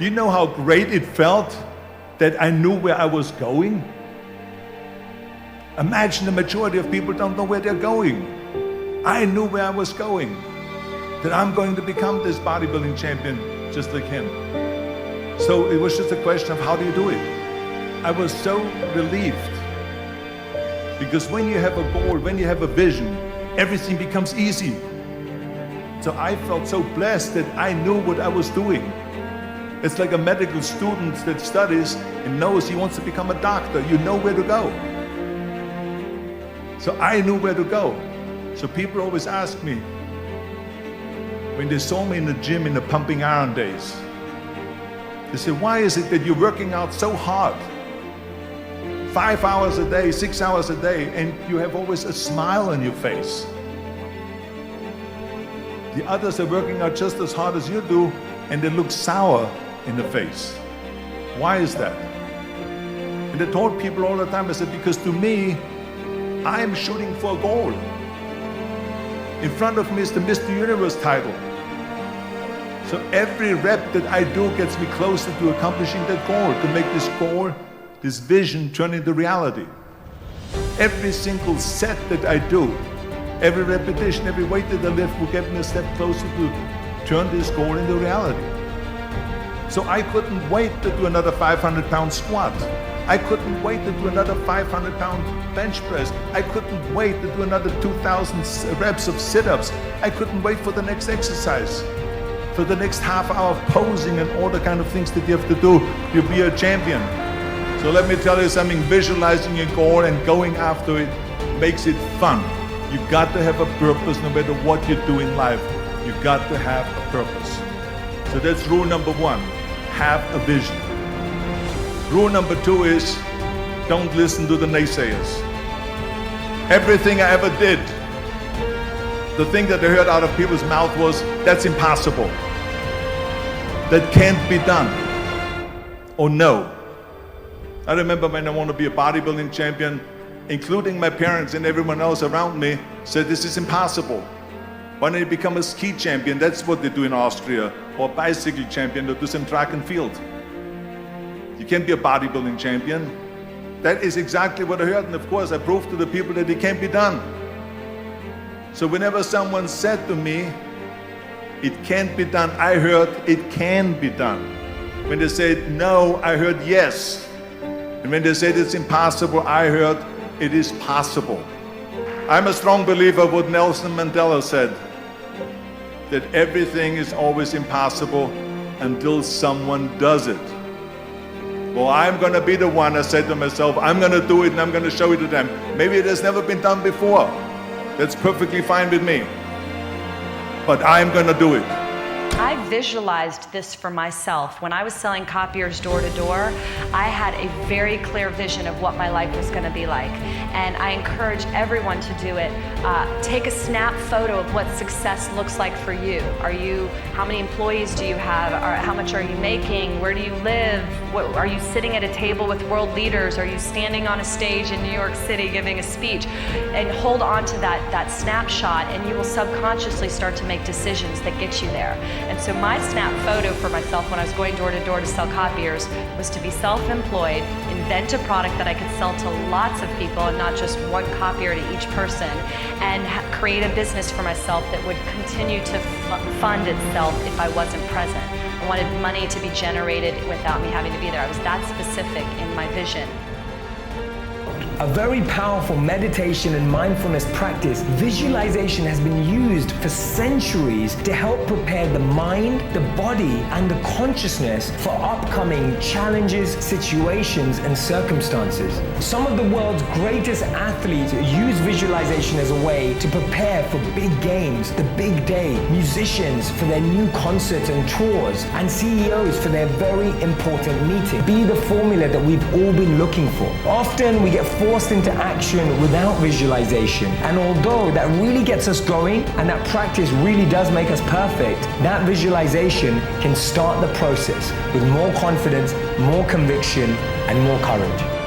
Do you know how great it felt that I knew where I was going? Imagine the majority of people don't know where they're going. I knew where I was going, that I'm going to become this bodybuilding champion just like him. So it was just a question of how do you do it? I was so relieved, because when you have a goal, when you have a vision, everything becomes easy. So I felt so blessed that I knew what I was doing. It's like a medical student that studies and knows he wants to become a doctor. You know where to go. So I knew where to go. So people always ask me, when they saw me in the gym in the pumping iron days, they said, why is it that you're working out so hard? 5 hours a day, 6 hours a day, and you have always a smile on your face. The others are working out just as hard as you do, and they look sour in the face. Why is that? And I told people all the time, I said, because to me, I'm shooting for a goal. In front of me is the Mr. Universe title. So every rep that I do gets me closer to accomplishing that goal, to make this goal, this vision turn into reality. Every single set that I do, every repetition, every weight that I lift will get me a step closer to turn this goal into reality. So I couldn't wait to do another 500-pound squat. I couldn't wait to do another 500-pound bench press. I couldn't wait to do another 2,000 reps of sit-ups. I couldn't wait for the next exercise, for the next half hour of posing and all the kind of things that you have to do to be a champion. So let me tell you something, visualizing your goal and going after it makes it fun. You got to have a purpose no matter what you do in life. You got to have a purpose. So that's rule number one, have a vision. Rule number two is, don't listen to the naysayers. Everything I ever did, the thing that I heard out of people's mouth was, that's impossible. That can't be done. Or no. I remember when I wanted to be a bodybuilding champion, including my parents and everyone else around me, said this is impossible. Why don't you become a ski champion? That's what they do in Austria. Or a bicycle champion, or do some track and field. You can't be a bodybuilding champion. That is exactly what I heard, and of course I proved to the people that it can't be done. So whenever someone said to me, it can't be done, I heard it can be done. When they said no, I heard yes. And when they said it's impossible, I heard it is possible. I'm a strong believer of what Nelson Mandela said, that everything is always impossible until someone does it. Well, I'm going to be the one, I said to myself, I'm going to do it and I'm going to show it to them. Maybe it has never been done before. That's perfectly fine with me. But I'm going to do it. I visualized this for myself. When I was selling copiers door to door, I had a very clear vision of what my life was going to be like. And I encourage everyone to do it. Take a snap photo of what success looks like for you. How many employees do you have? How much are you making? Where do you live? Are you sitting at a table with world leaders? Are you standing on a stage in New York City giving a speech? And hold on to that snapshot, and you will subconsciously start to make decisions that get you there. And so my snap photo for myself when I was going door to door to sell copiers was to be self-employed, invent a product that I could sell to lots of people and not just one copier to each person, and create a business for myself that would continue to fund itself if I wasn't present. I wanted money to be generated without me having to be there. I was that specific in my vision. A very powerful meditation and mindfulness practice, visualization has been used for centuries to help prepare the mind, the body, and the consciousness for upcoming challenges, situations, and circumstances. Some of the world's greatest athletes use visualization as a way to prepare for big games, the big day, musicians for their new concerts and tours, and CEOs for their very important meeting. Be the formula that we've all been looking for. Often we get forced into action without visualization, and although that really gets us going and that practice really does make us perfect, that visualization can start the process with more confidence, more conviction, and more courage.